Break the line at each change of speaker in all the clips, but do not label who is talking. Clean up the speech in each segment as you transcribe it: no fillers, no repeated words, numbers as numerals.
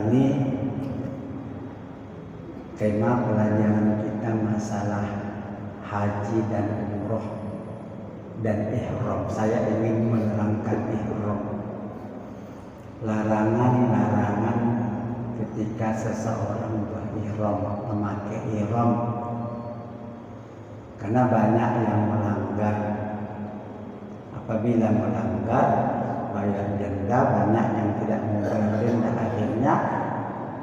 ini tema pelajaran kita masalah haji dan umroh dan ihram. Saya ingin menerangkan ihram. Larangan-larangan ketika seseorang berihram, memakai ihram. Karena banyak yang melanggar. Apabila melanggar, bayar denda, banyak yang tidak membayar denda. Akhirnya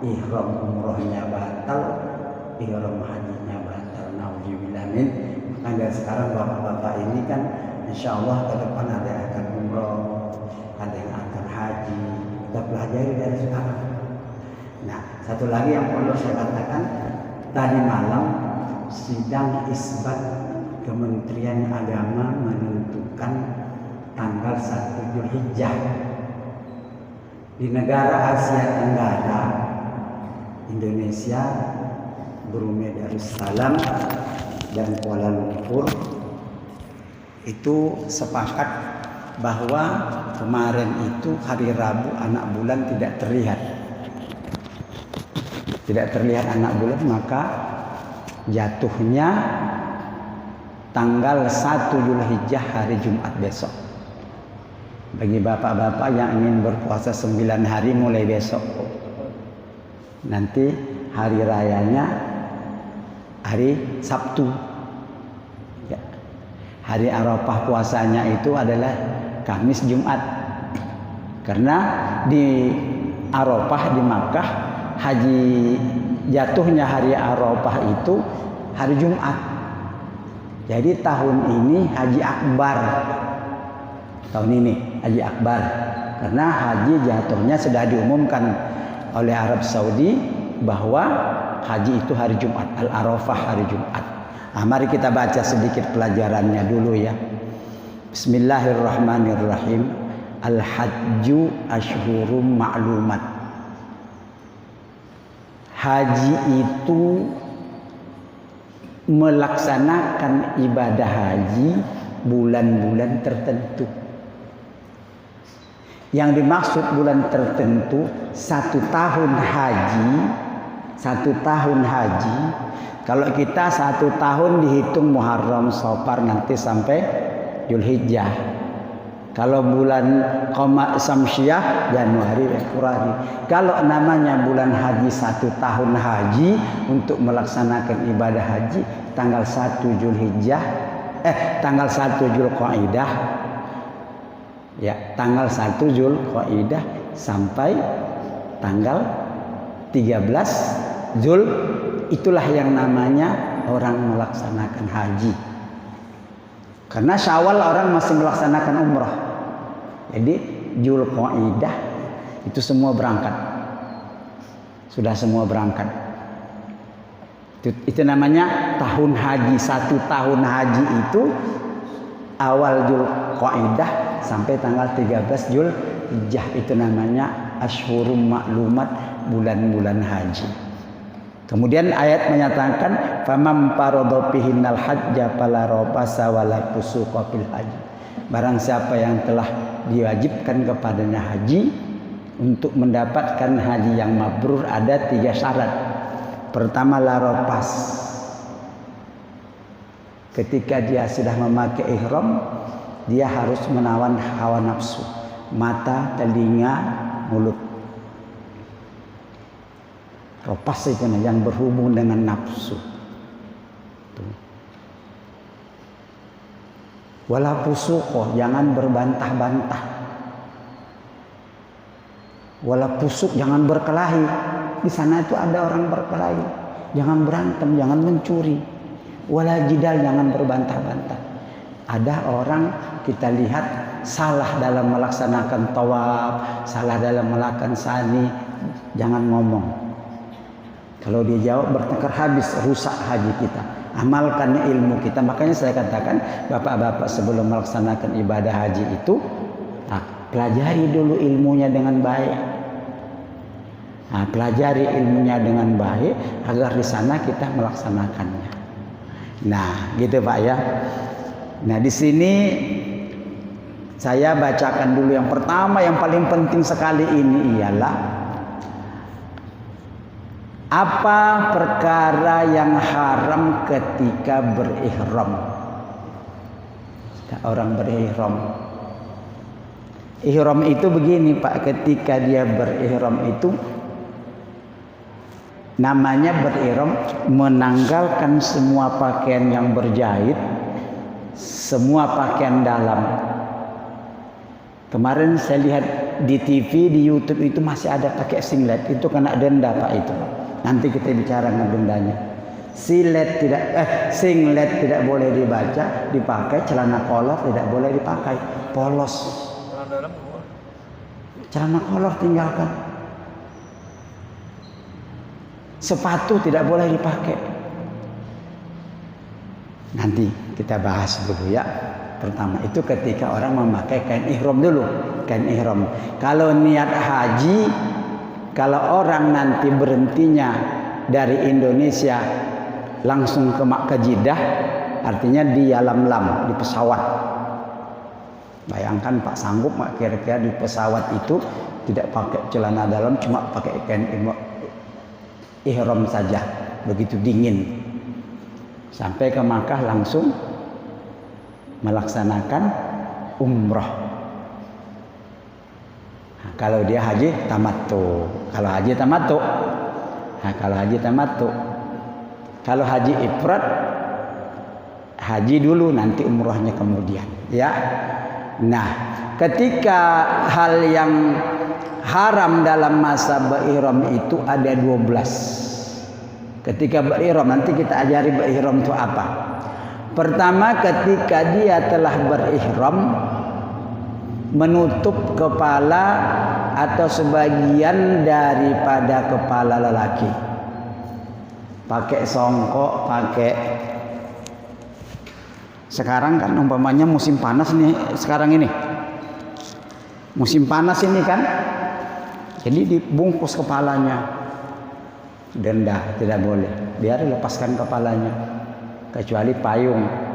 ihram umrohnya batal, ihram hajinya batal. Nauzubillah min. Maka dari sekarang bapak-bapak ini kan insya Allah ke depan ada yang akan umroh, ada yang akan haji. Kita pelajari dari sekarang. Nah, satu lagi yang perlu saya katakan, tadi malam sidang isbat Kementerian Agama menentukan tanggal 1 Zulhijjah. Di negara Asia Tenggara, Indonesia, Brunei Darussalam, dan Kuala Lumpur itu sepakat bahwa kemarin itu hari Rabu anak bulan tidak terlihat. Tidak terlihat anak bulan, maka jatuhnya tanggal 1 Zulhijjah hari Jumat besok. Bagi bapak-bapak yang ingin berpuasa 9 hari mulai besok. Nanti hari rayanya hari Sabtu. Ya. Hari Arafah puasanya itu adalah Kamis Jumat. Karena di Arafah di Makkah haji jatuhnya hari Arafah itu hari Jumat. Jadi tahun ini haji akbar. Tahun ini haji akbar. Karena haji jatuhnya sudah diumumkan oleh Arab Saudi bahwa haji itu hari Jumat, Al-Arafah hari Jumat. Nah, mari kita baca sedikit pelajarannya dulu ya. Bismillahirrahmanirrahim. Al-hajju ashhurum ma'lumat. Haji itu melaksanakan ibadah haji bulan-bulan tertentu. Yang dimaksud bulan tertentu 1 tahun haji. 1 tahun haji, kalau kita 1 tahun dihitung Muharram, Safar nanti sampai Zulhijjah. Kalau bulan Qamar Samsiah Januari, Februari. Kalau namanya bulan haji 1 tahun haji untuk melaksanakan ibadah haji tanggal 1 Zulhijjah, tanggal 1 Zulqaidah. Ya, tanggal 1 Zulqaidah sampai tanggal 13 Zul, itulah yang namanya orang melaksanakan haji. Karena Syawal orang masih melaksanakan umrah. Jadi Zulqaidah itu semua berangkat. Sudah semua berangkat. Itu namanya tahun haji. 1 tahun haji itu awal Zulqaidah sampai tanggal 13 Zulhijjah. Itu namanya Ashhurum Ma'lumat, bulan-bulan haji. Kemudian ayat menyatakan famam faradha fihinnal hajja fala rafasa wala fusuqa fil haji. Barang siapa yang telah diwajibkan kepadanya haji, untuk mendapatkan haji yang mabrur ada 3 syarat. Pertama, la rafas. Ketika dia sudah memakai ihram, dia harus menawan hawa nafsu, mata, telinga, mulut. Ropas itu yang berhubung dengan nafsu. Wala fusuq, jangan berbantah-bantah. Wala fusuq, jangan berkelahi. Di sana itu ada orang berkelahi. Jangan berantem, jangan mencuri. Wala jidal, jangan berbantah-bantah. Ada orang kita lihat salah dalam melaksanakan tawaf, salah dalam melakukan sani, jangan ngomong. Kalau dia jawab bertengkar, habis, rusak haji kita. Amalkannya ilmu kita. Makanya saya katakan bapak-bapak sebelum melaksanakan ibadah haji itu, pelajari dulu ilmunya dengan baik. Pelajari ilmunya dengan baik agar di sana kita melaksanakannya. Nah, gitu Pak ya. Nah, di sini saya bacakan dulu yang pertama, yang paling penting sekali ini ialah Apa perkara yang haram ketika berihram? Orang berihram. Ihram itu begini Pak, ketika dia berihram itu namanya berihram, menanggalkan semua pakaian yang berjahit, semua pakaian dalam. Kemarin saya lihat di TV, di YouTube itu masih ada pakai singlet, itu kena denda Pak itu. Nanti kita bicara dengan dendanya. Singlet tidak boleh dipakai, celana kolor tidak boleh dipakai, polos. Celana kolor tinggalkan. Sepatu tidak boleh dipakai. Nanti kita bahas dulu ya. Pertama itu ketika orang memakai kain ihram dulu, kain ihram. Kalau niat haji, kalau orang nanti berhentinya dari Indonesia langsung ke Jeddah, artinya di Yalamlam, di pesawat. Bayangkan Pak, sanggup nggak kira-kira di pesawat itu tidak pakai celana dalam, cuma pakai kain ihram saja, begitu dingin. Sampai ke Makkah langsung melaksanakan umroh. Nah, kalau dia haji tamattu. Kalau haji ifrad, haji dulu nanti umrohnya kemudian, ya. Nah, ketika hal yang haram dalam masa berihram itu ada 12. Ketika berihram, nanti kita ajari berihram itu apa. Pertama, ketika dia telah berihram, menutup kepala atau sebagian daripada kepala lelaki, pakai songkok, sekarang kan umpamanya musim panas nih, sekarang ini musim panas ini kan, jadi dibungkus kepalanya, denda, tidak boleh, biar lepaskan kepalanya, kecuali payung.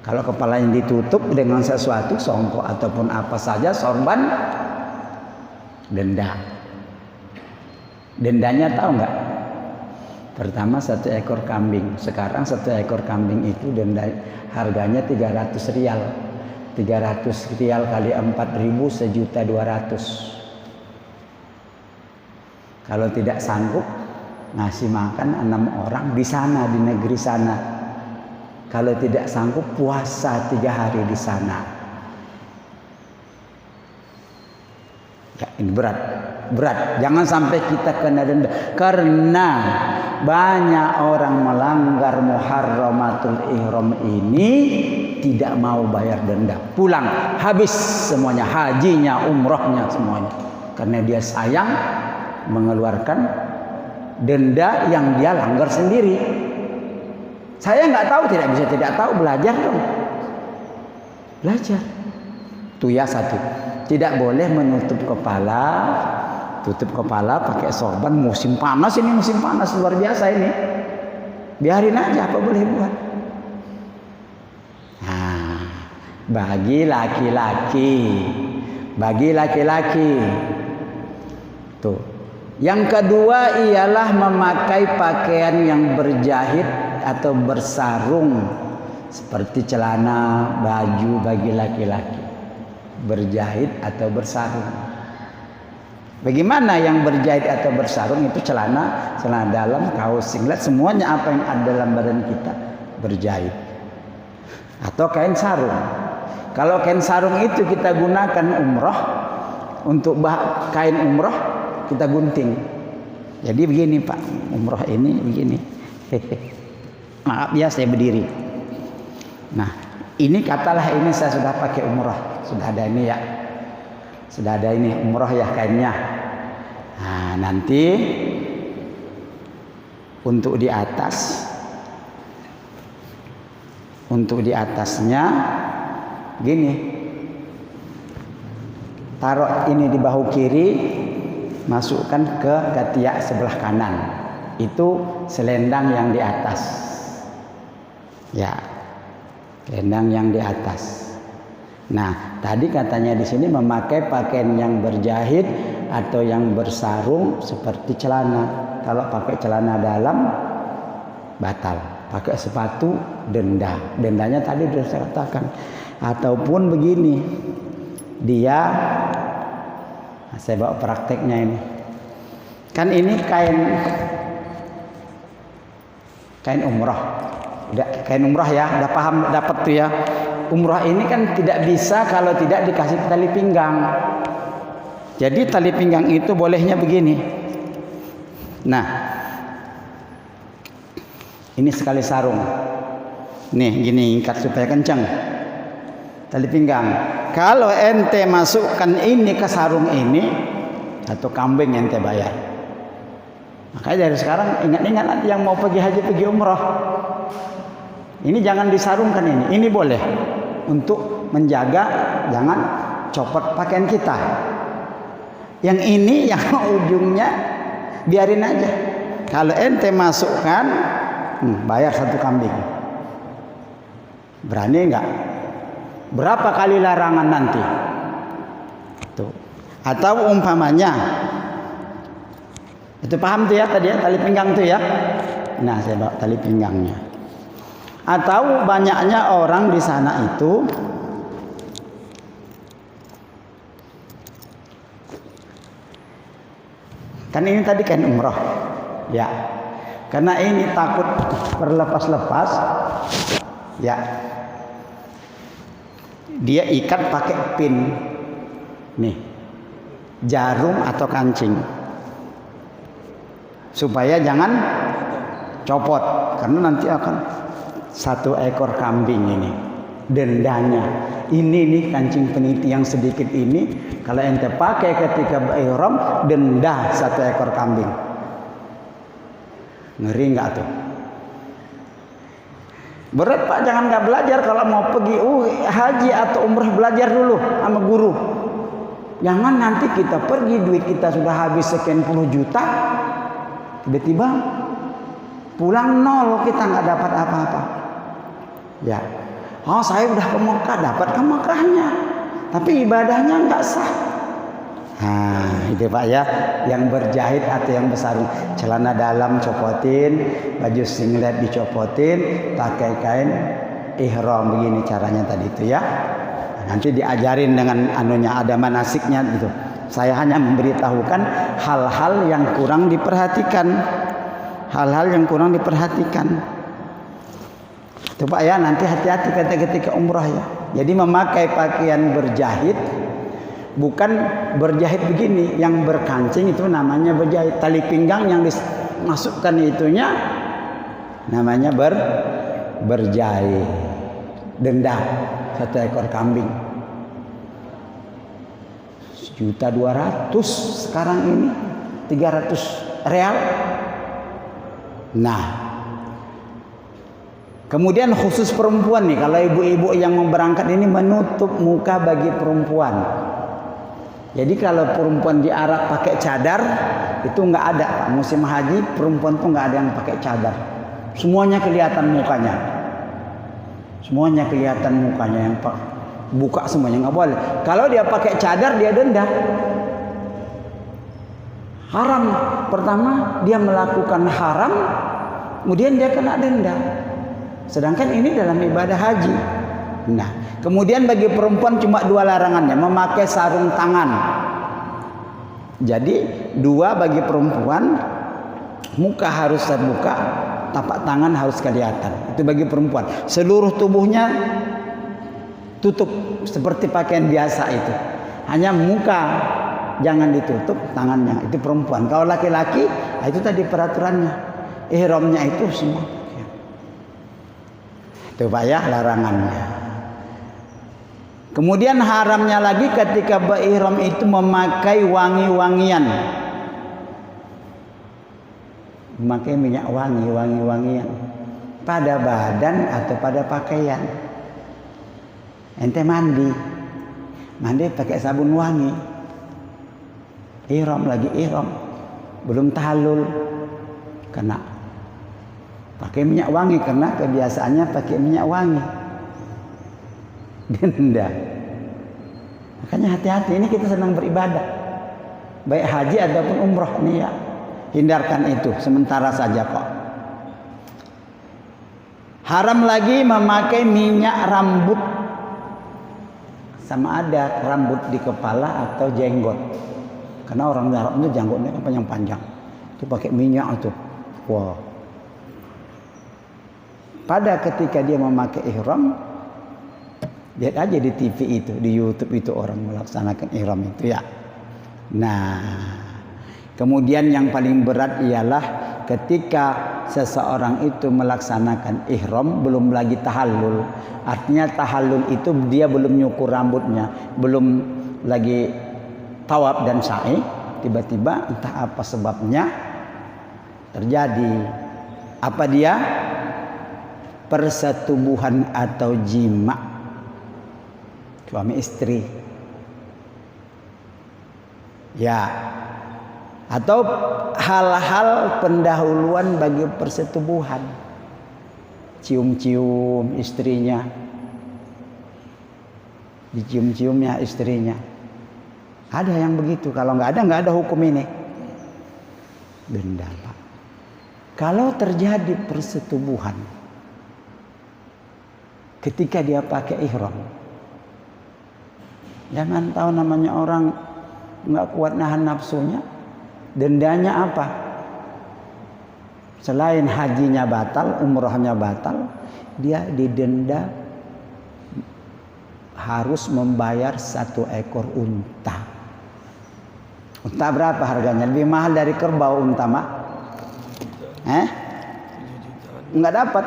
Kalau kepalanya ditutup dengan sesuatu, songkok ataupun apa saja, sorban, denda. Dendanya tahu nggak? Pertama 1 ekor kambing. Sekarang 1 ekor kambing itu denda harganya 300 rial. 300 rial kali 4.000, 1.200.000. Kalau tidak sanggup ngasih makan 6 orang di sana, di negeri sana. Kalau tidak sanggup puasa 3 hari di sana. Ya, ini berat. Jangan sampai kita kena denda. Karena banyak orang melanggar muharramatul ihram ini, tidak mau bayar denda. Pulang habis semuanya, hajinya, umrohnya semuanya. Karena dia sayang mengeluarkan denda yang dia langgar sendiri. Saya nggak tahu, tidak tahu, belajar dong. Belajar. Itu ya satu. Tidak boleh menutup kepala, tutup kepala pakai sorban. Musim panas ini, musim panas luar biasa ini. Biarin aja, apa boleh buat. Nah, bagi laki-laki. Tuh. Yang kedua ialah memakai pakaian yang berjahit atau bersarung, seperti celana, baju bagi laki-laki, berjahit atau bersarung. Bagaimana yang berjahit atau bersarung? Itu celana dalam, kaos, singlet, semuanya apa yang ada dalam badan kita berjahit. Atau kain sarung. Kalau kain sarung itu kita gunakan umroh, untuk kain umroh kita gunting. Jadi begini Pak, umroh ini begini. Maaf ya saya berdiri. Nah, ini katalah ini saya sudah pakai umroh, sudah ada ini ya. Sudah ada ini umroh ya kainnya. Nah, nanti untuk di atasnya gini. Taruh ini di bahu kiri, masukkan ke ketiak sebelah kanan. Itu selendang yang di atas. Ya, selendang yang di atas. Nah, tadi katanya di sini memakai pakaian yang berjahit atau yang bersarung seperti celana. Kalau pakai celana dalam batal, pakai sepatu denda. Dendanya tadi sudah saya katakan. Ataupun begini, dia, saya bawa prakteknya ini. Kan ini kain umrah. Udah kain umrah ya, udah paham, dapat tuh ya. Umrah ini kan tidak bisa kalau tidak dikasih tali pinggang. Jadi tali pinggang itu bolehnya begini. Nah, ini sekali sarung. Nih gini, ikat supaya kencang. Tali pinggang. Kalau ente masukkan ini ke sarung ini, satu kambing ente bayar. Makanya dari sekarang ingat-ingat nanti yang mau pergi haji, pergi umrah, ini jangan disarungkan ini. Ini boleh untuk menjaga jangan copot pakaian kita. Yang ini yang ujungnya biarin aja. Kalau ente masukkan, bayar satu kambing. Berani enggak? Berapa kali larangan nanti? Tuh. Atau umpamanya, itu paham tuh ya tadi ya, tali pinggang tuh ya. Nah, saya bawa tali pinggangnya. Atau banyaknya orang di sana itu kan ini tadi kan umroh ya, karena ini takut berlepas-lepas ya, dia ikat pakai pin nih, jarum atau kancing supaya jangan copot, karena nanti akan satu ekor kambing ini dendanya. Ini nih kancing peniti yang sedikit ini, kalau ente pakai ketika ihram, denda satu ekor kambing. Ngeri nggak tuh? Berat Pak, jangan nggak belajar. Kalau mau pergi haji atau umrah, belajar dulu sama guru. Jangan nanti kita pergi, duit kita sudah habis sekian puluh juta, tiba-tiba pulang nol, kita nggak dapat apa-apa. Ya, oh saya udah ke Mekah, dapat ke Mekahnya, tapi ibadahnya nggak sah. Nah, itu Pak ya, yang berjahit atau yang bersarung, celana dalam copotin, baju singlet dicopotin, pakai kain ihram begini caranya tadi itu ya. Nanti diajarin dengan anunya, ada manasiknya gitu. Saya hanya memberitahukan hal-hal yang kurang diperhatikan, hal-hal yang kurang diperhatikan. Itu Pak ya, nanti hati-hati ketika umrah ya. Jadi memakai pakaian berjahit, bukan berjahit begini, yang berkancing itu namanya berjahit. Tali pinggang yang dimasukkan itunya namanya berjahit. Denda satu ekor kambing 1.200.000 sekarang ini, 300 real. Nah, kemudian khusus perempuan nih, kalau ibu-ibu yang mau berangkat ini menutup muka bagi perempuan. Jadi kalau perempuan di Arab pakai cadar, itu nggak ada Pak. Musim haji perempuan tuh nggak ada yang pakai cadar. Semuanya kelihatan mukanya. Semuanya kelihatan mukanya, yang buka semuanya nggak boleh. Kalau dia pakai cadar dia denda. Haram. Pertama dia melakukan haram, kemudian dia kena denda. Sedangkan ini dalam ibadah haji. Nah, kemudian bagi perempuan cuma 2 larangannya, memakai sarung tangan. Jadi 2 bagi perempuan, muka harus terbuka, tapak tangan harus kelihatan. Itu bagi perempuan. Seluruh tubuhnya tutup seperti pakaian biasa itu. Hanya muka jangan ditutup, tangannya. Itu perempuan. Kalau laki-laki, itu tadi peraturannya. Ihramnya itu semua. Itu Pak ya larangannya. Kemudian haramnya lagi ketika berihram itu memakai wangi-wangian. Memakai minyak wangi-wangian pada badan atau pada pakaian. Ente mandi pakai sabun wangi. Ihram lagi ihram, belum tahlul, kena pakai minyak wangi karena kebiasaannya pakai minyak wangi. Denda. Makanya hati-hati, ini kita sedang beribadah. baik haji ataupun umroh nih ya. Hindarkan itu sementara saja kok. Haram lagi memakai minyak rambut, sama ada rambut di kepala atau jenggot. Karena orang Arab itu jenggotnya kan panjang-panjang. Itu pakai minyak itu. Wah. Pada ketika dia memakai ihram, lihat aja di TV itu, di YouTube itu orang melaksanakan ihram itu ya. Nah, kemudian yang paling berat ialah ketika seseorang itu melaksanakan ihram belum lagi tahallul. Artinya tahallul itu dia belum nyukur rambutnya, belum lagi tawaf dan sa'i, tiba-tiba entah apa sebabnya terjadi apa dia? Persetubuhan atau jima suami istri. Ya. Atau hal-hal pendahuluan bagi persetubuhan. Cium-cium istrinya. Dicium-ciumnya istrinya. Ada yang begitu. Kalau nggak ada hukum ini. Denda, Pak. Kalau terjadi persetubuhan ketika dia pakai ihram, jangan tahu namanya orang nggak kuat nahan nafsunya. Dendanya apa? Selain hajinya batal, umrohnya batal, dia didenda harus membayar 1 ekor unta. Unta berapa harganya? Lebih mahal dari kerbau unta mah. Nggak dapat.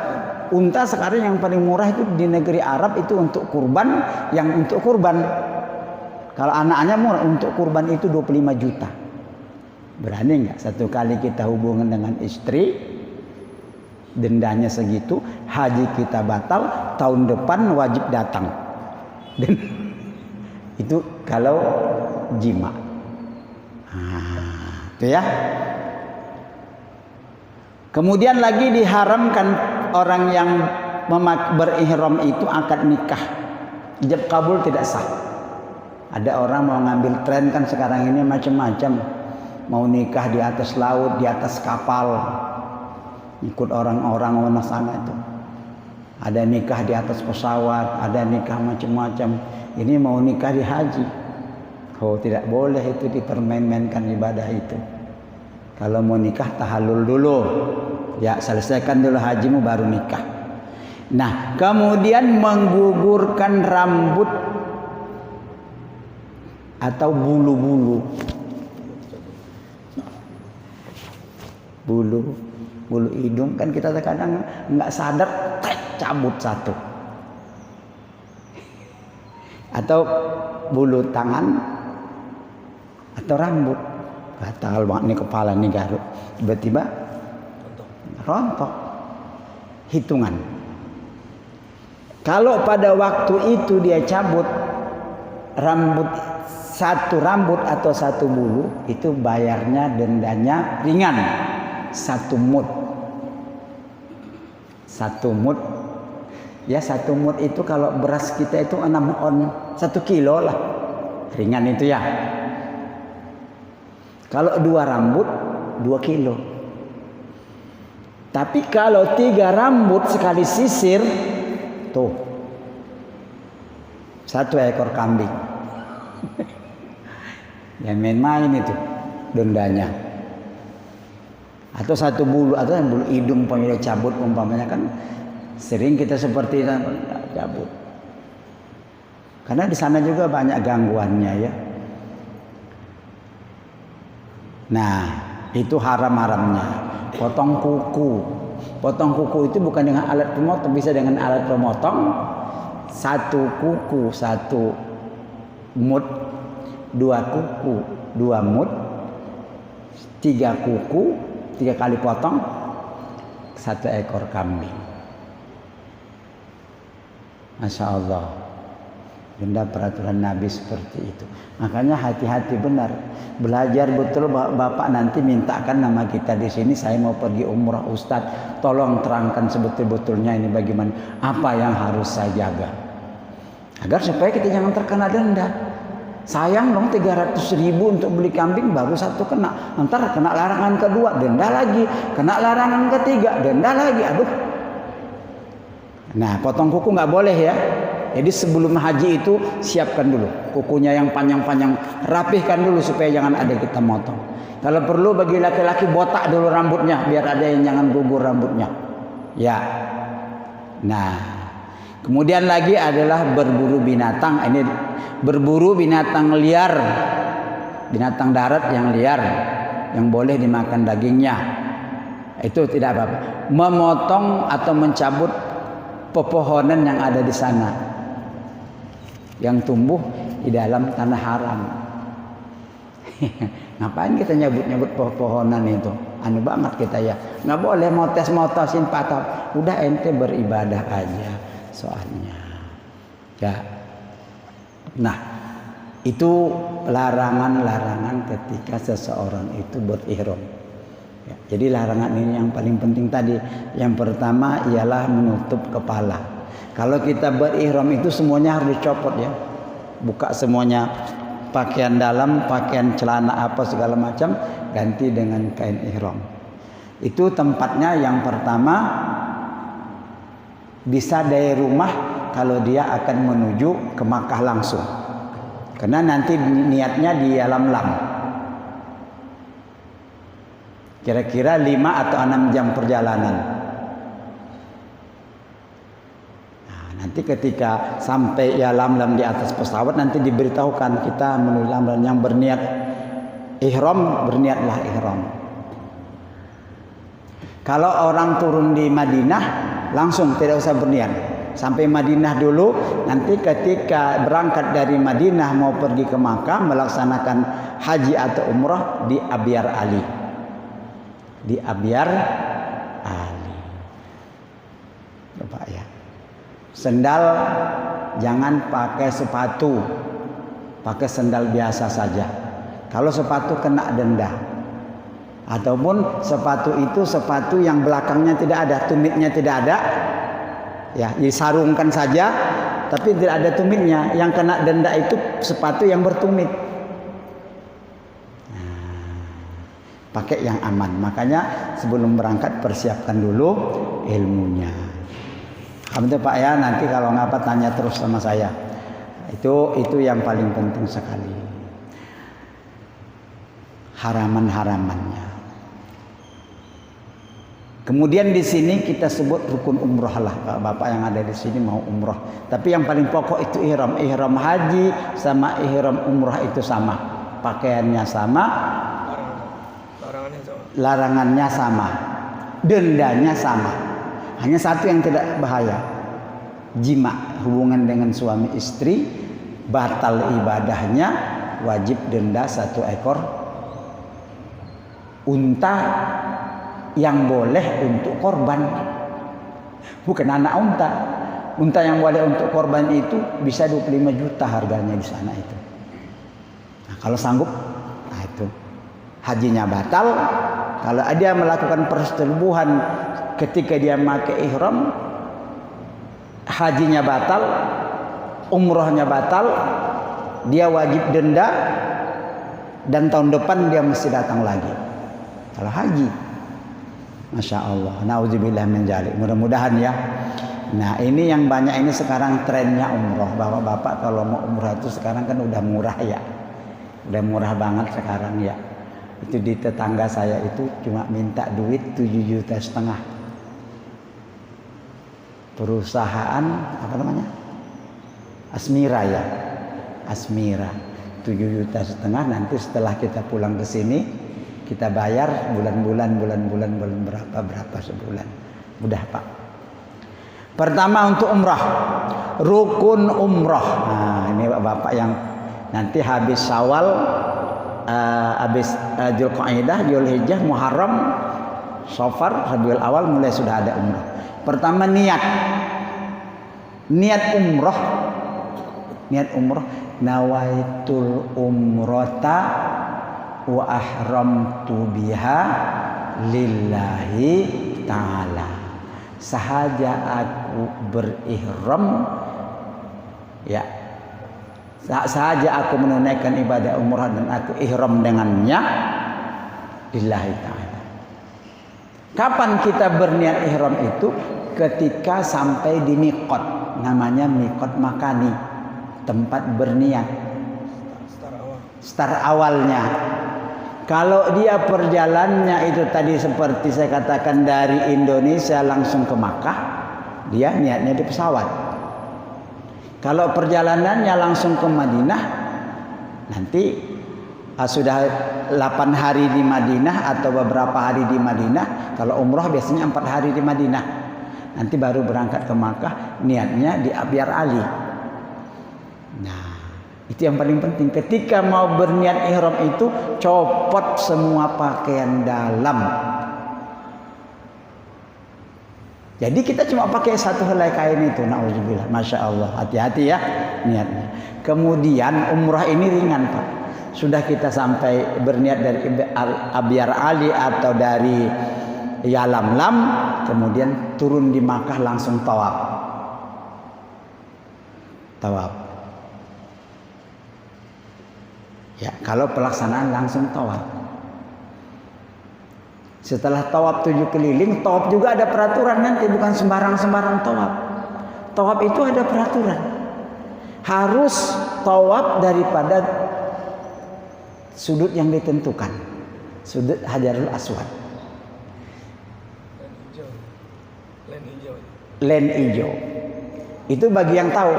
Unta sekarang yang paling murah itu di negeri Arab itu untuk kurban, yang untuk kurban. Kalau anaknya murah, untuk kurban itu 25 juta. Berani nggak satu kali kita hubungan dengan istri, dendanya segitu, haji kita batal, tahun depan wajib datang. Dan itu kalau jima. Itu ya. Kemudian lagi diharamkan orang yang berihram itu akad nikah. Ijab kabul tidak sah. Ada orang mau ngambil tren kan sekarang ini macam-macam. Mau nikah di atas laut, di atas kapal. Ikut orang-orang mana sana itu. Ada nikah di atas pesawat, ada nikah macam-macam. Ini mau nikah di haji. Oh, tidak boleh itu dipermain-mainkan ibadah itu. Kalau mau nikah tahallul dulu. Ya, selesaikan dulu hajimu baru nikah. Nah, kemudian menggugurkan rambut atau bulu-bulu. Bulu hidung kan kita kadang nggak sadar cabut satu. Atau bulu tangan atau rambut. Gatal banget nih kepala nih garuk. Tiba-tiba rontok. Hitungan. Kalau pada waktu itu dia cabut rambut, satu rambut atau satu bulu, itu bayarnya dendanya ringan. 1 mud. 1 mud. Ya 1 mud itu kalau beras kita itu 6 on, 1 kilo lah. Ringan itu ya. Kalau 2 rambut 2 kilo. Tapi kalau 3 rambut sekali sisir, tuh 1 ekor kambing. Ya main-main itu dendanya. Atau 1 bulu, atau yang bulu hidung umpamanya cabut, umpamanya kan sering kita seperti itu cabut. Karena di sana juga banyak gangguannya ya. Nah, itu haram-haramnya. Potong kuku. Potong kuku itu bukan dengan alat pemotong, bisa dengan alat pemotong. 1 kuku 1 mud, 2 kuku 2 mud, 3 kuku 3 kali potong 1 ekor kambing. Masya Allah. Benda peraturan Nabi seperti itu. Makanya hati-hati benar. Belajar betul. Bapak nanti mintakan nama kita di sini. Saya mau pergi umrah Ustadz. Tolong terangkan sebetul-betulnya ini bagaimana. Apa yang harus saya jaga. Agar supaya kita jangan terkena denda. Sayang dong 300.000 untuk beli kambing, baru satu kena. Ntar kena larangan kedua, denda lagi. Kena larangan ketiga, denda lagi. Aduh. Nah, potong kuku nggak boleh ya. Jadi sebelum haji itu siapkan dulu kukunya yang panjang-panjang, rapihkan dulu supaya jangan ada kita motong. Kalau perlu bagi laki-laki botak dulu rambutnya biar ada yang jangan gugur rambutnya. Ya. Nah, kemudian lagi adalah berburu binatang. Ini berburu binatang liar, binatang darat yang liar, yang boleh dimakan dagingnya. Itu tidak apa-apa. Memotong atau mencabut pepohonan yang ada di sana, yang tumbuh di dalam tanah haram. Ngapain kita nyabut-nyabut pepohonan itu? Anu banget kita ya. Nggak boleh motes-motosin patah. Udah ente beribadah aja soalnya. Ya. Nah, itu larangan-larangan ketika seseorang itu berihram. Ya, jadi larangan ini yang paling penting tadi. Yang pertama ialah menutup kepala. Kalau kita berihram itu semuanya harus dicopot ya. Buka semuanya, pakaian dalam, pakaian celana apa segala macam, ganti dengan kain ihram. Itu tempatnya yang pertama bisa dari rumah kalau dia akan menuju ke Makkah langsung. Karena nanti niatnya di Yalamlam. Kira-kira 5 atau 6 jam perjalanan. Nah, nanti ketika sampai Yalamlam di atas pesawat nanti diberitahukan kita menuju Yalamlam. Yang berniat ihram, berniatlah ihram. Kalau orang turun di Madinah langsung tidak usah berniat. Sampai Madinah dulu, nanti ketika berangkat dari Madinah mau pergi ke Makkah melaksanakan haji atau umrah di Abyar Ali. Di Abyar Ali. Coba ya. Sendal jangan pakai sepatu. Pakai sendal biasa saja. Kalau sepatu kena denda. Ataupun sepatu itu sepatu yang belakangnya tidak ada, tumitnya tidak ada. Ya, disarungkan saja tapi tidak ada tumitnya. Yang kena denda itu sepatu yang bertumit. Nah, pakai yang aman. Makanya sebelum berangkat persiapkan dulu ilmunya. Alhamdulillah Pak ya, nanti kalau ngapa tanya terus sama saya. Itu yang paling penting sekali. Haraman-haramannya. Kemudian di sini kita sebut rukun umrah lah, Bapak yang ada di sini mau umrah. Tapi yang paling pokok itu ihram. Ihram haji sama ihram umrah itu sama. Pakaiannya sama, larangannya sama, dendanya sama. Hanya satu yang tidak bahaya. Jima, hubungan dengan suami istri, batal ibadahnya, wajib denda 1 ekor unta yang boleh untuk korban, bukan anak unta. Unta yang boleh untuk korban itu bisa 25 juta harganya di sana itu. Nah, kalau sanggup, nah itu hajinya batal. Kalau dia melakukan persetubuhan ketika dia memakai ihram, hajinya batal, umrohnya batal, dia wajib denda, dan tahun depan dia mesti datang lagi. Kalau haji. Masya Allah, na'udzubillah min dzalik. Mudah-mudahan ya. Nah, ini yang banyak ini sekarang trennya umroh. Bapak-bapak kalau mau umroh itu sekarang kan udah murah ya. Udah murah banget sekarang ya. Itu di tetangga saya itu cuma minta duit 7,5 juta. Perusahaan apa namanya? Asmira ya. Asmira 7,5 juta. Nanti setelah kita pulang ke sini kita bayar bulan berapa sebulan. Mudah Pak. Pertama untuk umrah, rukun umrah. Nah, ini Bapak yang nanti habis Syawal, habis Dzulqa'dah, Dzulhijjah, Muharram, Safar, Rabiul Awal mulai sudah ada umrah. Pertama niat umrah. Niat umrah, nawaitul umrata wa ahramtu biha lillahi ta'ala. Sahaja aku berihram ya, Saat saja aku menunaikan ibadah umrah dan aku ihram dengannya lillahi ta'ala. Kapan kita berniat ihram itu? Ketika sampai di miqat, namanya miqat makani, tempat berniat. Start awalnya. Kalau dia perjalanannya itu tadi seperti saya katakan dari Indonesia langsung ke Makkah, dia niatnya di pesawat. Kalau perjalanannya langsung ke Madinah, nanti sudah 8 hari di Madinah atau beberapa hari di Madinah. Kalau umrah biasanya 4 hari di Madinah. Nanti baru berangkat ke Makkah, niatnya di Abyar Ali. Nah, itu yang paling penting. Ketika mau berniat ihram itu, copot semua pakaian dalam. Jadi kita cuma pakai satu helai kain itu, na'udzubillah, masya Allah, hati-hati ya niatnya. Kemudian umrah ini ringan Pak. Sudah kita sampai berniat dari Abyar Ali atau dari Yalamlam, kemudian turun di Makkah langsung tawaf. Tawaf. Ya, kalau pelaksanaan langsung tawaf. Setelah tawaf 7 keliling, tawaf juga ada peraturan nanti, bukan sembarang-sembarang tawaf. Tawaf itu ada peraturan. Harus tawaf daripada sudut yang ditentukan. Sudut Hajarul Aswad. Len hijau. Itu bagi yang tahu.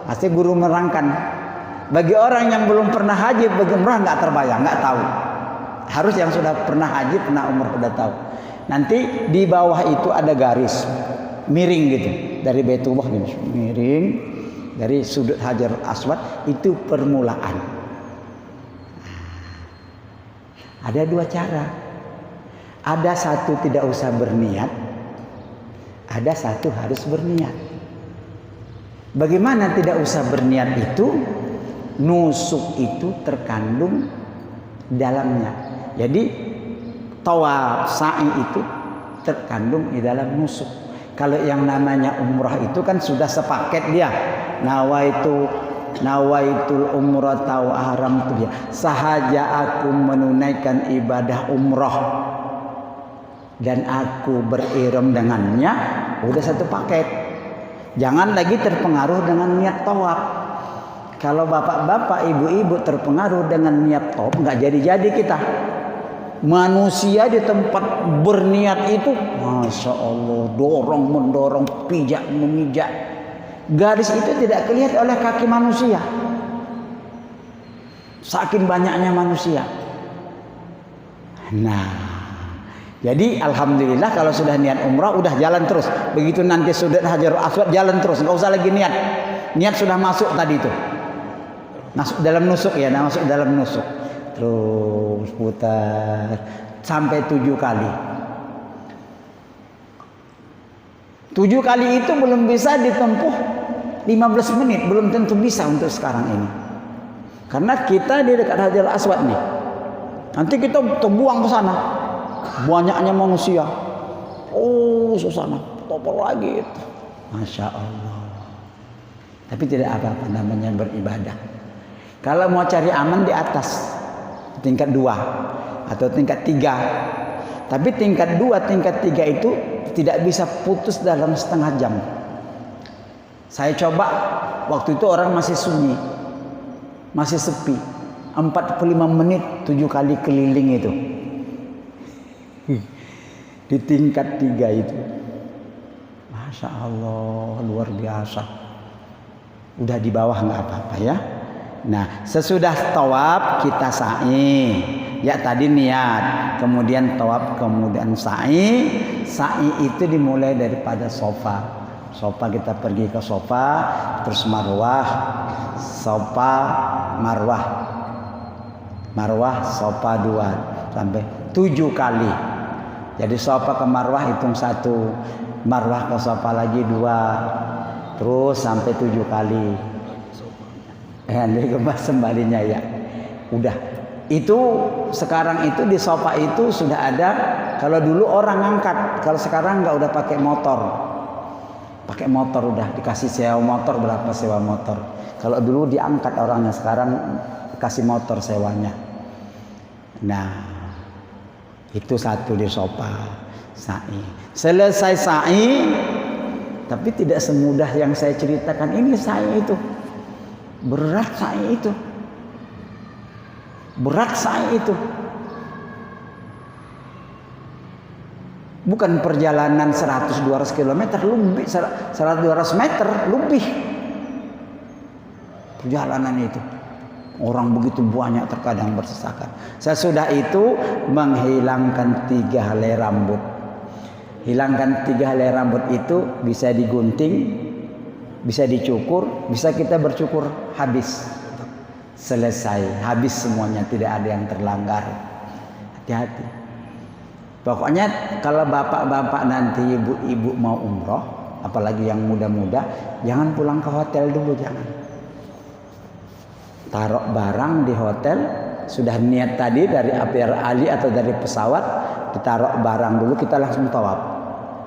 Pasti guru menerangkan. Bagi orang yang belum pernah haji, bagi umrah nggak terbayang, nggak tahu. Harus yang sudah pernah haji, pernah umrah sudah tahu. Nanti di bawah itu ada garis miring gitu dari Baitullah gitu, miring dari sudut Hajar Aswad itu permulaan. Ada 2 cara. Ada satu tidak usah berniat, ada satu harus berniat. Bagaimana tidak usah berniat itu? Nusuk itu terkandung dalamnya. Jadi tawaf sa'i itu terkandung di dalam nusuk. Kalau yang namanya umrah itu kan sudah sepaket dia. Nawaitul umrah wa haram tu dia. Sahaja aku menunaikan ibadah umrah dan aku berirham dengannya, udah satu paket. Jangan lagi terpengaruh dengan niat tawaf. Kalau bapak-bapak, ibu-ibu terpengaruh dengan niat tawaf, nggak jadi-jadi kita. Manusia di tempat berniat itu, masya Allah, dorong mendorong, pijak memijak. Garis itu tidak kelihatan oleh kaki manusia. Saking banyaknya manusia. Nah, jadi alhamdulillah kalau sudah niat umrah udah jalan terus. Begitu nanti sudah Hajarul Aswad jalan terus, nggak usah lagi niat. Niat sudah masuk tadi itu. Masuk dalam nusuk ya, masuk dalam nusuk. Terus putar sampai 7 kali. 7 kali itu belum bisa ditempuh 15 menit, belum tentu bisa untuk sekarang ini. Karena kita di dekat Hajarul Aswad nih. Nanti kita terbuang ke sana. Banyaknya manusia. Oh, susana, topol lagi itu. Masya Allah. Tapi tidak apa-apa, namanya beribadah. Kalau mau cari aman di atas tingkat 2 atau tingkat 3. Tapi tingkat 2, tingkat 3 itu tidak bisa putus dalam setengah jam. Saya coba waktu itu orang masih sunyi, masih sepi. 45 menit 7 kali keliling itu. Di tingkat 3 itu. Masya Allah, luar biasa. Udah di bawah nggak apa-apa ya. Nah, sesudah tawaf kita sa'i. Ya tadi niat, kemudian tawaf, kemudian sa'i. Sa'i itu dimulai daripada Sofa. Sofa kita pergi ke Sofa, terus Marwah, Sofa, Marwah. Marwah, Sofa 2 sampai 7 kali. Jadi Sofa ke Marwah hitung 1, Marwah ke Sofa lagi 2, terus sampai 7 kali. Jadi kembalinya ya. Udah. Itu sekarang itu di Sofa itu sudah ada. Kalau dulu orang angkat, kalau sekarang nggak, udah pakai motor. pakai motor, udah dikasih sewa motor, berapa sewa motor. Kalau dulu diangkat orangnya, sekarang kasih motor sewanya. Nah, itu satu di sofa sa'i. Selesai sa'i, tapi tidak semudah yang saya ceritakan ini. Sa'i itu berat, sa'i itu berat, sa'i itu bukan perjalanan 100-200 km lebih, 100-200 meter lebih perjalanan itu. Orang begitu banyak terkadang bersesakan. Sesudah itu menghilangkan 3 helai rambut. Hilangkan 3 helai rambut itu bisa digunting, bisa dicukur, bisa kita bercukur habis. Selesai, habis semuanya, tidak ada yang terlanggar. Hati-hati. Pokoknya kalau bapak-bapak nanti, ibu-ibu mau umroh, apalagi yang muda-muda, jangan pulang ke hotel dulu, jangan. Taruh barang di hotel, sudah niat tadi dari Apiar Ali atau dari pesawat, ditaruh barang dulu, kita langsung tawaf.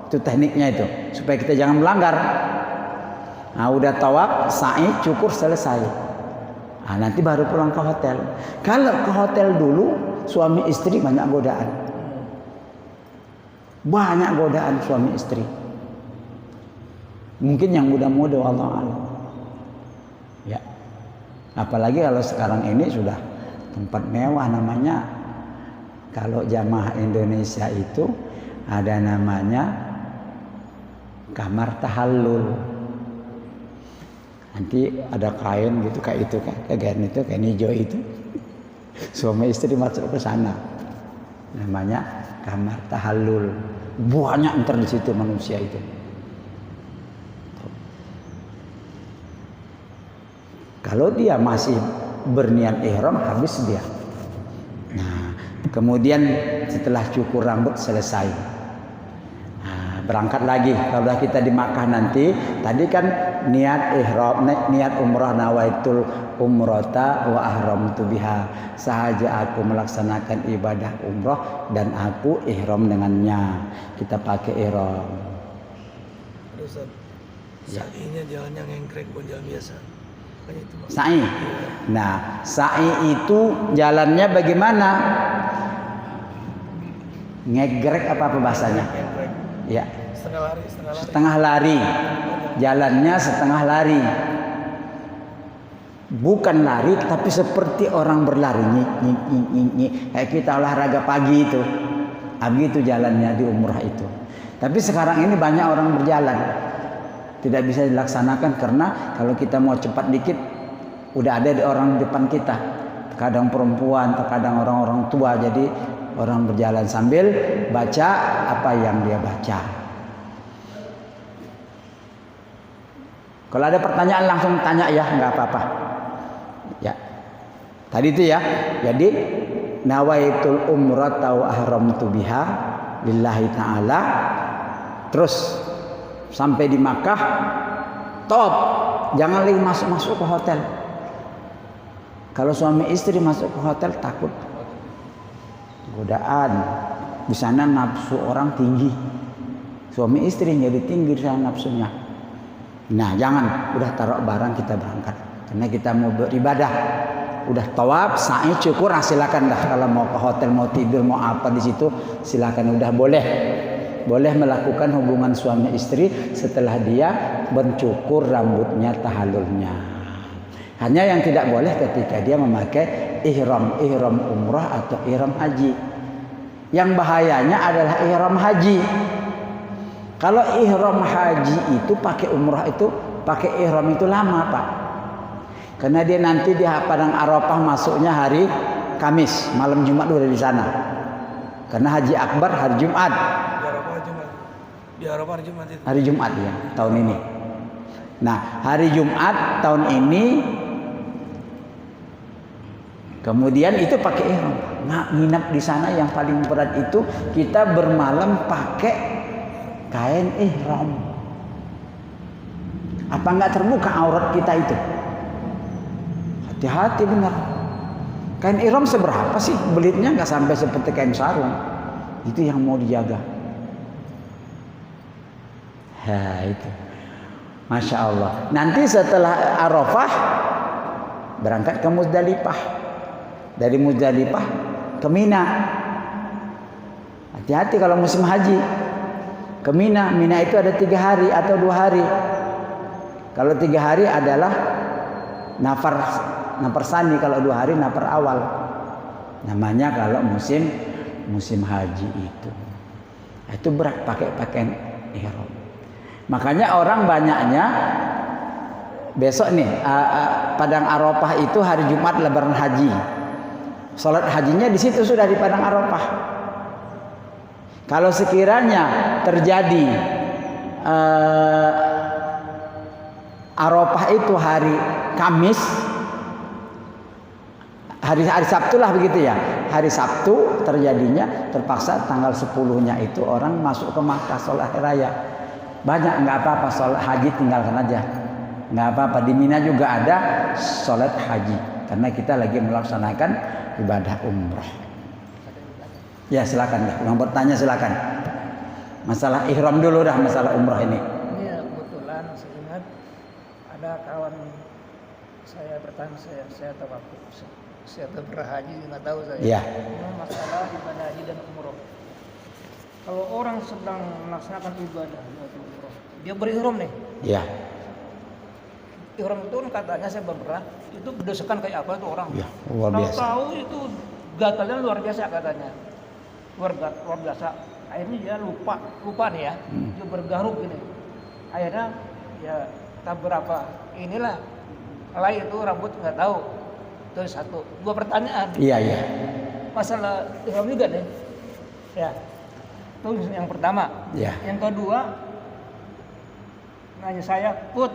Itu tekniknya itu, supaya kita jangan melanggar. Nah, udah tawaf, sa'i, cukur, selesai. Nah, nanti baru pulang ke hotel. Kalau ke hotel dulu, suami istri banyak godaan. Banyak godaan suami istri. Mungkin yang muda-muda, wallahu a'lam. Ya. Apalagi kalau sekarang ini sudah tempat mewah namanya. Kalau jamaah Indonesia itu ada namanya kamar tahallul. Nanti ada kain gitu kayak itu kan, kain itu kain hijau itu. Suami istri masuk ke sana. Namanya kamar tahallul. Banyak ntar di situ manusia itu. Kalau dia masih berniat ihram, habis dia. Nah, kemudian setelah cukur rambut selesai, nah, berangkat lagi. Kalau kita di Makkah nanti, tadi kan niat ihram, niat umrah, nawaitul umrata wa ahramtu biha. Sahaja aku melaksanakan ibadah umrah dan aku ihram dengannya. Kita pakai ihram.
Ustaz, sa'inya jalan yang ngengkrek, bukan jalan biasa.
Sa'i. Nah, sa'i itu jalannya bagaimana? Ngegrek apa bahasanya? Ya.
Setengah lari.
Setengah lari. Jalannya setengah lari. Bukan lari, tapi seperti orang berlari. Kayak kita olahraga pagi itu. Begitu jalannya di umrah itu. Tapi sekarang ini banyak orang berjalan. Tidak bisa dilaksanakan karena kalau kita mau cepat dikit, udah ada di orang depan kita. Kadang perempuan, terkadang orang-orang tua. Jadi orang berjalan sambil baca apa yang dia baca. Kalau ada pertanyaan langsung tanya ya, nggak apa-apa. Ya, tadi itu ya. Jadi nawaitul umrata wa ahramtu biha lillahi ta'ala. Terus sampai di Makkah, top, jangan lagi masuk ke hotel. Kalau suami istri masuk ke hotel takut godaan. Di sana nafsu orang tinggi, suami istri jadi tinggi di sana nafsunya. Nah, jangan, udah taruh barang kita berangkat karena kita mau beribadah. Udah tawaf, sa'i, cukur, silakan dah. Kalau mau ke hotel, mau tidur, mau apa di situ, silakan, udah boleh. Boleh melakukan hubungan suami istri setelah dia mencukur rambutnya, tahallulnya. Hanya yang tidak boleh ketika dia memakai ihram umrah atau ihram haji. Yang bahayanya adalah ihram haji. Kalau ihram haji itu pakai umrah itu, pakai ihram itu lama, Pak. Karena dia nanti di Padang Arafah masuknya hari Kamis, malam Jumat udah di sana. Karena haji akbar hari Jumat.
Di Arafah hari Jumat itu.
Hari Jumat ya, tahun ini. Nah, hari Jumat tahun ini kemudian itu pakai ihram. Nginap di sana yang paling berat itu kita bermalam pakai kain ihram. Apa enggak terbuka aurat kita itu? Hati-hati benar. Kain ihram seberapa sih? Belitnya enggak sampai seperti kain sarung. Itu yang mau dijaga. Itu. Masya Allah. Nanti setelah Arafah berangkat ke Muzdalifah. Dari Muzdalifah ke Mina. Hati-hati kalau musim haji. Ke Mina. Mina itu ada 3 hari atau 2 hari. Kalau 3 hari adalah nafar sani, kalau 2 hari nafar awal. Namanya kalau musim haji itu. Itu berat pakai pakaian ihram. Makanya orang banyaknya besok nih Padang Arafah itu hari Jumat lebaran haji. Salat hajinya di situ sudah di Padang Arafah. Kalau sekiranya terjadi Arafah itu hari Kamis, hari Sabtu lah begitu ya. Hari Sabtu terjadinya, terpaksa tanggal 10-nya itu orang masuk ke Makkah sholat hari raya. Banyak, nggak apa-apa, sholat haji tinggalkan aja, nggak apa-apa. Di Mina juga ada sholat haji karena kita lagi melaksanakan ibadah umrah. Ya silakan dah, yang bertanya silakan. Masalah ihram dulu dah, masalah umrah ini.
Ini kebetulan saya ingat ada kawan saya bertanya, saya tawakuf, saya berhaji nggak tahu saya.
Ya.
Ini masalah ibadah haji dan umroh. Kalau orang sedang melaksanakan ibadah umroh, dia berihram nih.
Ya.
Ihram itu kan katanya saya beberapa itu berdosakan kayak apa itu orang.
Ya, luar biasa.
Tahu itu gatalnya luar biasa katanya. Luar biasa. Akhirnya dia lupa nih ya. Dia bergaruk gini. Akhirnya ya tak berapa. Inilah lain itu rambut nggak tahu. Itu 1. 2 pertanyaan.
Iya, iya.
Masalah ihram juga nih. Ya. Itu yang pertama.
Ya.
Yang kedua, nanya saya, Put,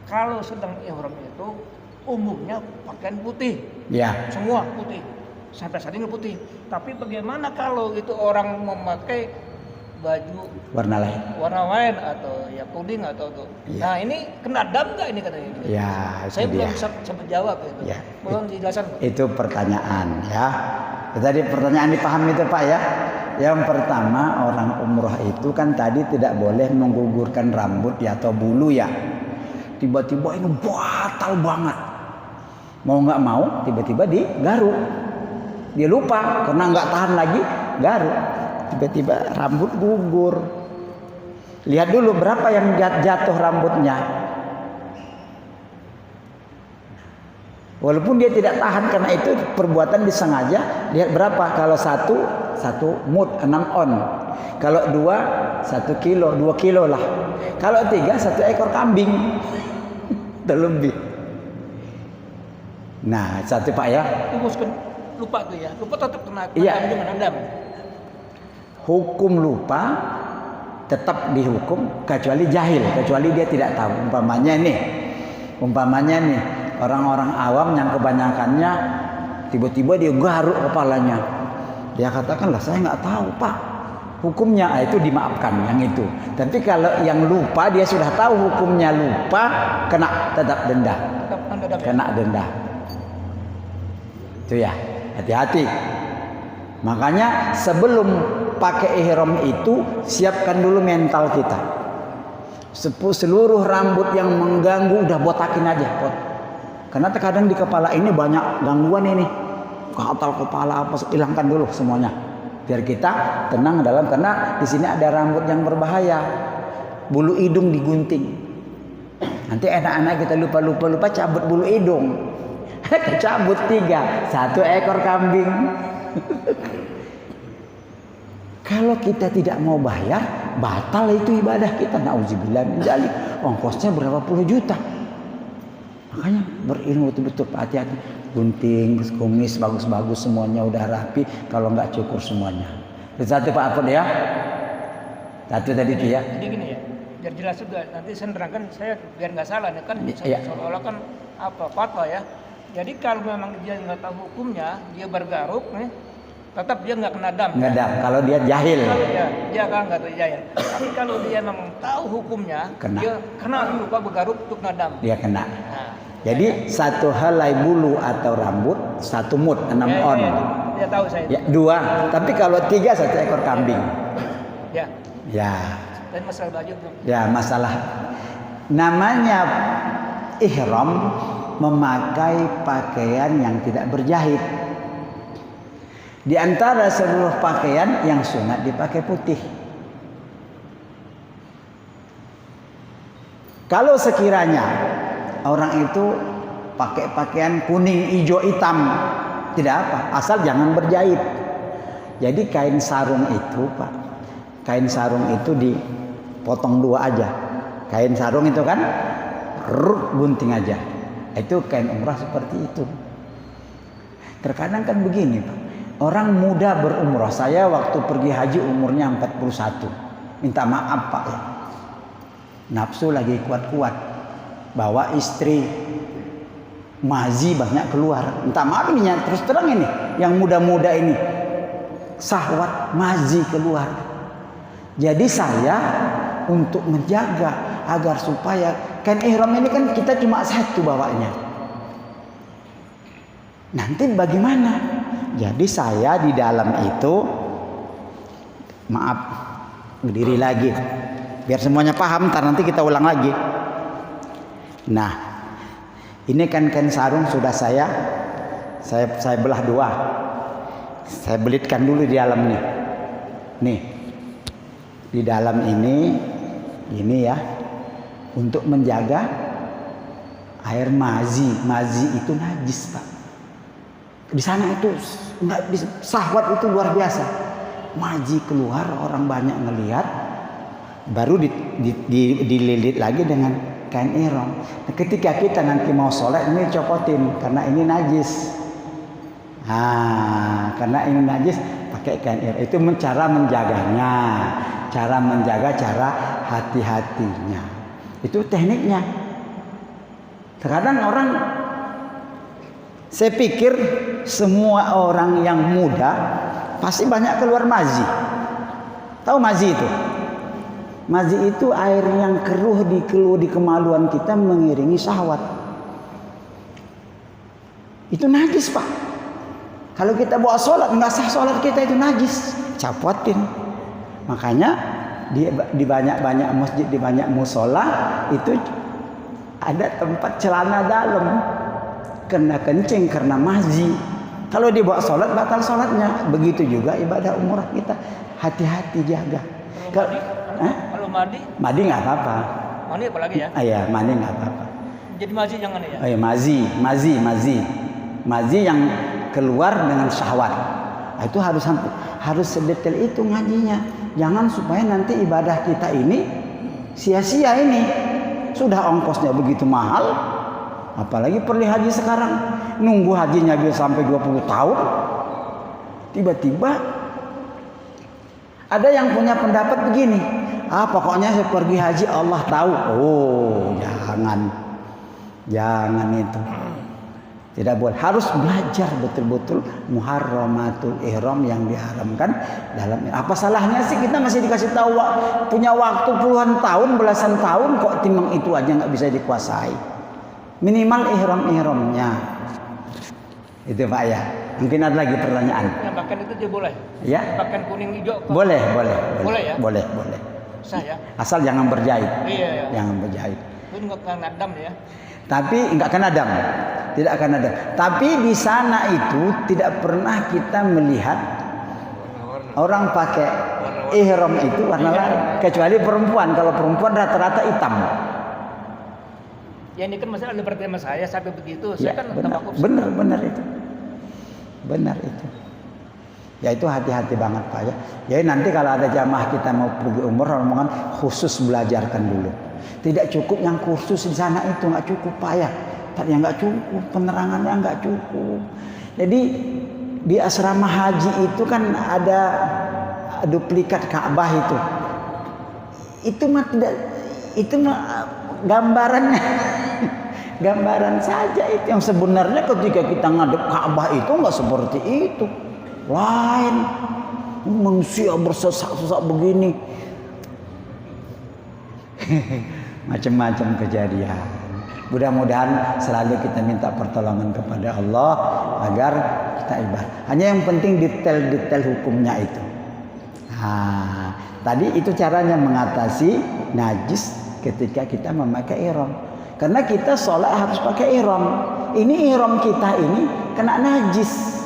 kalau sedang ihram itu umumnya pakaian putih.
Ya.
Semua putih. Sampai saat ini putih. Tapi bagaimana kalau itu orang memakai baju
Warna lain.
warna lain atau ya kuning atau tuh.
Ya.
Nah, ini kena dam nggak ini katanya?
Ya, itu
Saya
dia.
belum sempat jawab itu.
Ya.
Belum dijelaskan.
Itu pertanyaan ya. Tadi pertanyaan dipahami itu Pak ya. Yang pertama, orang umroh itu kan tadi tidak boleh menggugurkan rambut ya atau bulu ya. Tiba-tiba ini batal banget. Mau nggak mau tiba-tiba digaruk. Dia lupa karena nggak tahan lagi garuk. Tiba-tiba rambut gugur. Lihat dulu berapa yang jatuh rambutnya. Walaupun dia tidak tahan karena itu perbuatan disengaja. Lihat berapa. Kalau satu mud 6 on. Kalau 2 1 kilo 2 kilo lah. Kalau 3 1 ekor kambing. Terlebih. Nah, satu Pak ya.
Lupa tuh ya. Lupa tetap kena
Iya.
dam.
Hukum lupa tetap dihukum kecuali jahil, kecuali dia tidak tahu. Umpamanya nih orang-orang awam yang kebanyakannya tiba-tiba dia garuk kepalanya. Dia katakan lah saya nggak tahu Pak hukumnya, itu dimaafkan yang itu. Tapi kalau yang lupa dia sudah tahu hukumnya lupa, tetap denda. Kena denda. Itu ya, hati-hati. Makanya sebelum pakai ihram itu siapkan dulu mental kita. Seluruh rambut yang mengganggu udah botakin aja, Karena terkadang di kepala ini banyak gangguan ini. Gatal kepala apa, hilangkan dulu semuanya. Biar kita tenang karena di sini ada rambut yang berbahaya. Bulu hidung digunting. Nanti anak-anak kita lupa cabut bulu hidung. Cabut 3, 1 ekor kambing. Kalau kita tidak mau bayar, batal itu ibadah kita. Nauzubillah min dzalik. Ongkosnya berapa puluh juta. Makanya berilmu betul-betul, hati-hati. Gunting, kumis bagus-bagus semuanya udah rapi. Kalau nggak cukur semuanya. Satu Pak Apun ya. Satu tadi itu ya.
Jadi gini ya, biar jelas juga. Nanti saya terangkan, saya biar nggak salah nih kan.
Iya.
Seolah-olah kan fatwa ya. Jadi kalau memang dia nggak tahu hukumnya, dia bergaruk nih, tetap dia nggak kena dam.
Nggak dam. Kalau dia jahil.
Dia kan nggak tahu jahil. Tapi kalau dia memang tahu hukumnya,
Kena.
dia kena lupa bergaruk untuk kena dam.
Dia kena.
Nah,
Jadi 1 helai bulu atau rambut 1 mud 6 on.
Dia tahu saya.
Ya, 2. Tapi kalau 3 1 ekor kambing.
Ya.
Ya.
Dan masalah baju tuh.
Ya, masalah Namanya ihram memakai pakaian yang tidak berjahit. Di antara seluruh pakaian yang sunat dipakai putih. Kalau sekiranya orang itu pakai pakaian kuning, hijau, hitam, tidak apa, asal jangan berjahit. Jadi kain sarung itu, Pak, kain sarung itu dipotong dua aja. Kain sarung itu kan gunting aja. Itu kain umrah seperti itu. Terkadang kan begini, Pak. Orang muda berumrah. Saya waktu pergi haji umurnya 41. Minta maaf, Pak, ya. Nafsu lagi kuat-kuat. Bawa istri. Mazi banyak keluar. Minta maaf ini, terus terang ini. Yang muda-muda ini. Syahwat mazi keluar. Jadi saya untuk menjaga agar supaya kain ihram ini kan kita cuma satu bawanya. Nanti bagaimana? Jadi saya di dalam itu, maaf, berdiri lagi biar semuanya paham, ntar nanti kita ulang lagi. Nah, ini kan kain sarung sudah saya belah dua. Saya belitkan dulu di dalam nih. Nih. Di dalam ini ya, untuk menjaga air mazi. Mazi itu najis, Pak. Di sana itu nggak bisa, syahwat itu luar biasa. Mazi keluar, orang banyak ngelihat, baru dililit lagi dengan kain ihram. Nah, ketika kita nanti mau sholat ini copotin karena ini najis. Karena ini najis pakai kain ihram. Itu cara menjaganya, cara menjaga, cara hati-hatinya. Itu tekniknya. Terkadang orang, saya pikir semua orang yang muda pasti banyak keluar mazi. Tahu mazi itu? Mazi itu air yang keruh di kemaluan kita mengiringi syahwat. Itu najis, Pak. Kalau kita bawa sholat, nggak sah sholat kita, itu najis. Capotin. Makanya di banyak-banyak masjid, di banyak musola itu ada tempat celana dalam. Kena kencing karena mazi. Kalau dibawa sholat batal sholatnya. Begitu juga ibadah umrah kita. Hati-hati jaga. Kalau mandi? Mandi nggak apa-apa.
Mandi apalagi ya?
Iya, mandi nggak apa-apa.
Jadi mazi jangan ya?
Mazi yang keluar dengan syahwat. Itu harus sedetail itu ngajinya. Jangan supaya nanti ibadah kita ini sia-sia ini. Sudah ongkosnya begitu mahal. Apalagi pergi haji sekarang, nunggu hajinya bisa sampai 20 tahun. Tiba-tiba ada yang punya pendapat begini, pokoknya saya pergi haji Allah tahu. Oh, jangan itu. Tidak boleh. Harus belajar betul-betul muharramatul ihram yang diharamkan dalam. Apa salahnya sih kita masih dikasih tahu punya waktu puluhan tahun, belasan tahun kok timbang itu aja nggak bisa dikuasai. Minimal ihram-ihramnya. Itu, Pak, ya. Mungkin ada lagi pertanyaan.
Yang pakai itu dia boleh?
Ya.
Pakai kuning hijau?
Boleh.
Boleh ya?
Boleh.
Sah ya?
Asal jangan berjahit.
Iya.
Jangan berjahit.
Itu nggak akan adam ya?
Tapi nggak akan adam. Tidak akan adam. Tapi di sana itu tidak pernah kita melihat orang pakai ihram itu warna lain. Kecuali perempuan. Kalau perempuan rata-rata hitam.
Ya ini kan masalah seperti sama saya sampai begitu.
Ya,
Saya kan
benar itu. Ya itu hati-hati banget, Pak, ya. Jadi nanti kalau ada jamaah kita mau pergi umrah, rombongan khusus belajarkan dulu. Tidak cukup yang kursus di sana itu, nggak cukup, Pak, ya. Yang nggak cukup, penerangannya nggak cukup. Jadi di asrama haji itu kan ada duplikat Ka'bah itu. Itu mah gambarannya. Gambaran saja itu. Yang sebenarnya ketika kita ngadep Ka'bah itu nggak seperti itu. Lain. Manusia bersesak-sesak begini. Macam-macam kejadian. Mudah-mudahan selalu kita minta pertolongan kepada Allah agar kita ibadah. Hanya yang penting detail-detail hukumnya itu. Tadi itu caranya mengatasi najis ketika kita memakai ihram. Karena kita sholat harus pakai ihram. Ini ihram kita ini kena najis,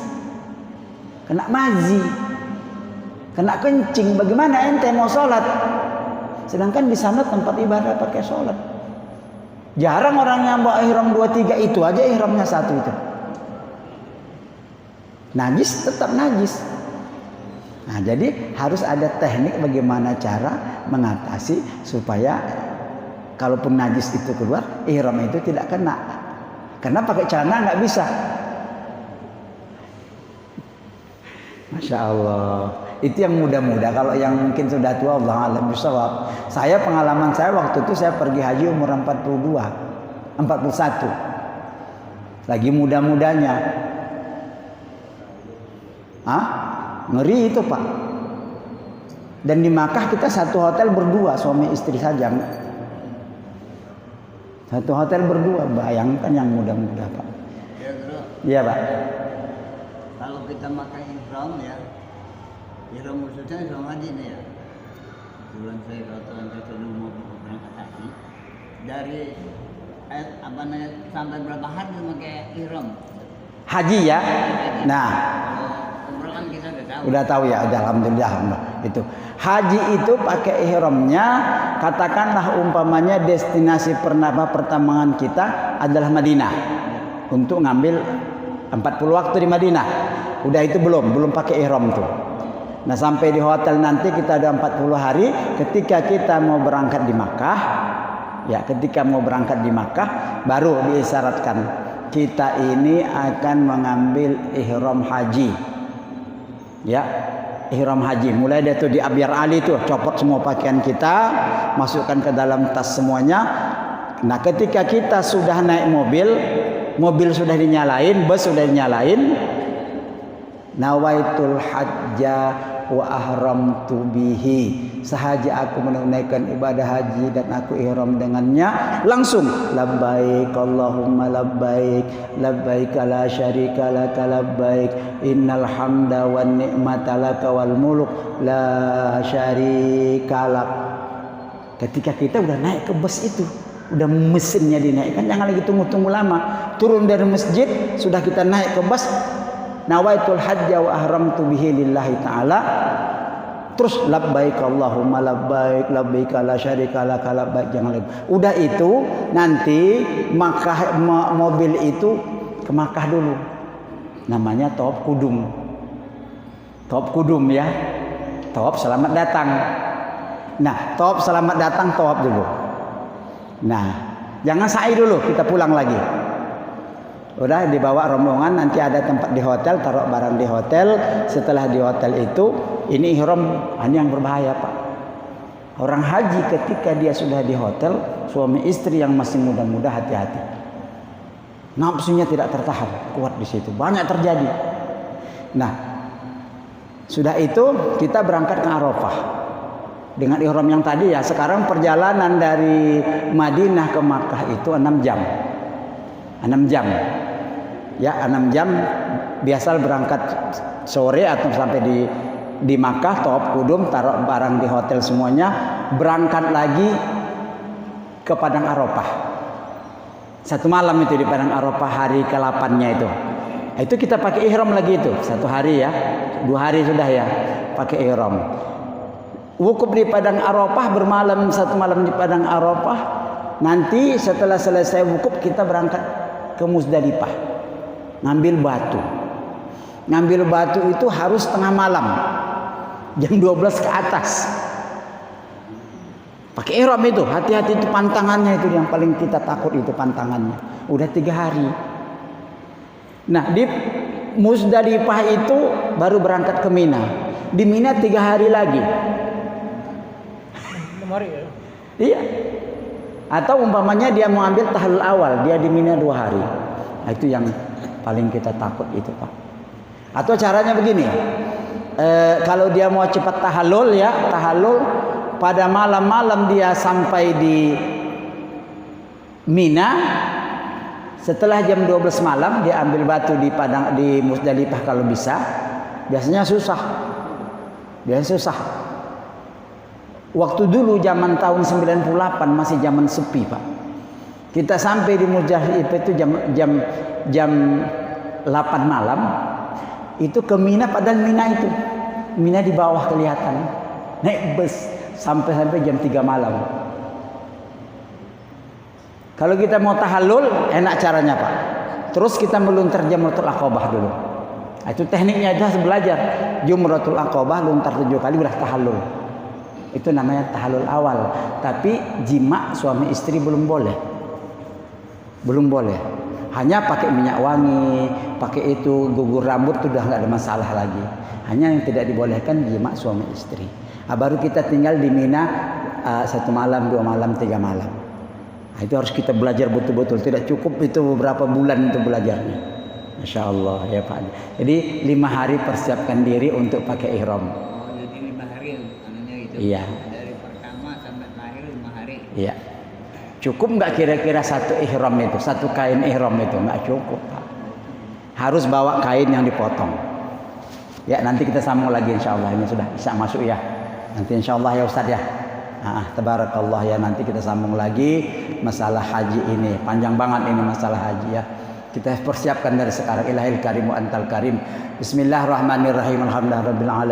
kena mazi, kena kencing. Bagaimana ente mau sholat? Sedangkan di sana tempat ibadah pakai sholat. Jarang orang yang bawa ihram 2-3, itu aja ihramnya 1 itu. Najis tetap najis. Nah, jadi harus ada teknik bagaimana cara mengatasi supaya kalaupun najis itu keluar, ihram itu tidak kena. Karena pakai celana nggak bisa. Masya Allah. Itu yang muda-muda. Kalau yang mungkin sudah tua, Allah alam bisawab. Saya pengalaman saya waktu itu saya pergi haji umur 41. Lagi muda-mudanya. Ngeri itu Pak. Dan di Makkah kita satu hotel berdua, suami istri saja. Satu hotel berdua, bayangkan yang muda-muda Pak.
Ya Bro.
Iya Pak.
Kalau kita makan ihram ya, ihram maksudnya ihram haji nih ya. Bulan saya kalau saya mau berangkat haji, dari sampai berapa hari memakai ihram?
Haji ya. Nah,
umroh kan kita
udah tahu ya, udah alhamdulillah itu. Haji itu pakai ihramnya, katakanlah umpamanya destinasi pertambangan kita adalah Madinah. Untuk ngambil 40 waktu di Madinah. Udah itu belum pakai ihram tuh. Nah, sampai di hotel nanti kita ada 40 hari ketika kita mau berangkat di Makkah. Ya, ketika mau berangkat di Makkah baru diisyaratkan kita ini akan mengambil ihram haji. Ya, ihram haji. Mulai dari itu di Abyar Ali tuh, copot semua pakaian kita, masukkan ke dalam tas semuanya. Nah, ketika kita sudah naik mobil sudah dinyalain, bus sudah dinyalain. Nawaitul hajja wa ahramtu bihi. Sahaja aku menunaikan ibadah haji dan aku ihram dengannya, langsung labbaik Allahumma labbaik, labbaik la syarika laka labbaik, innal hamda wan ni'mata laka wal mulk la syarika lak. Ketika kita udah naik ke bus itu, udah mesinnya dinaikkan, jangan lagi tunggu-tunggu lama. Turun dari masjid, sudah kita naik ke bus, nawaitul hajja wa ahramtu bihi lillahi ta'ala. Terus labbaik Allahumma labbaik, labbaik la syarika laka labbaik, jangan lagi. Udah itu nanti Makkah, mobil itu ke Makkah dulu. Namanya Tawaf Kudum. Tawaf Kudum ya. Tawaf selamat datang. Nah, tawaf selamat datang, tawaf dulu. Nah, jangan sa'i dulu, kita pulang lagi. Udah dibawa rombongan, nanti ada tempat di hotel, taruh barang di hotel. Setelah di hotel itu, ini ihram, ini yang berbahaya Pak. Orang haji ketika dia sudah di hotel, suami istri yang masih muda-muda hati-hati. Nafsunya tidak tertahan, kuat di situ, banyak terjadi. Nah, sudah itu kita berangkat ke Arafah dengan ihram yang tadi ya. Sekarang perjalanan dari Madinah ke Makkah itu 6 jam. 6 jam. Ya, 6 jam. Biasa berangkat sore atau sampai di Makkah, Tawaf Kudum, taruh barang di hotel semuanya, berangkat lagi ke Padang Arafah. 1 malam itu di Padang Arafah, hari ke-8-nya itu. Itu kita pakai ihram lagi itu, 1 hari ya. 2 hari sudah ya pakai ihram. Wukuf di Padang Arafah, bermalam 1 malam di Padang Arafah. Nanti setelah selesai wukuf kita berangkat ke Muzdalifah, ngambil batu. Ngambil batu itu harus tengah malam, jam 12 ke atas. Pakai ihram itu, hati-hati itu pantangannya, itu yang paling kita takut itu pantangannya. Udah 3 hari. Nah, di Muzdalifah itu baru berangkat ke Mina. Di Mina 3 hari lagi. Iya. Atau umpamanya dia mau ambil tahlul awal, dia di Mina 2 hari. Nah, itu yang paling kita takut itu Pak. Atau caranya begini, kalau dia mau cepat tahallul ya, tahallul pada malam-malam dia sampai di Mina. Setelah jam 12 malam dia ambil batu di Muzdalifah kalau bisa. Biasanya susah. Waktu dulu zaman tahun 98 masih zaman sepi, Pak. Kita sampai di Muzdalifah itu jam 8 malam. Itu ke Mina, padahal Mina di bawah kelihatan. Naik bus sampai jam 3 malam. Kalau kita mau tahallul, enak caranya, Pak. Terus kita meluntar Jamratul Aqabah dulu. Itu tekniknya aja belajar. Jamratul Aqabah luntar 7 kali udah tahallul. Itu namanya tahallul awal. Tapi jima suami istri belum boleh. Belum boleh. Hanya pakai minyak wangi, pakai itu gugur rambut itu udah nggak ada masalah lagi. Hanya yang tidak dibolehkan jima suami istri. Baru kita tinggal di Mina 1 malam, 2 malam, 3 malam. Nah, itu harus kita belajar betul-betul. Tidak cukup itu beberapa bulan untuk belajarnya. Masya Allah ya Pak. Jadi 5 hari persiapkan diri untuk pakai ihram.
Oh, jadi 5 hari anunya itu.
Iya.
Dari pertama sampai terakhir 5 hari.
Iya. Cukup nggak kira-kira satu ihram itu, satu kain ihram itu? Nggak cukup, Pak. Harus bawa kain yang dipotong. Ya, nanti kita sambung lagi insya Allah. Ini sudah bisa masuk ya. Nanti insya Allah ya Ustadz ya. Tabarakallah ya, nanti kita sambung lagi masalah haji ini. Panjang banget ini masalah haji ya. Kita persiapkan dari sekarang. Ilahil karim wa antal karim. Bismillahirrahmanirrahim. Alhamdulillahirabbil alamin.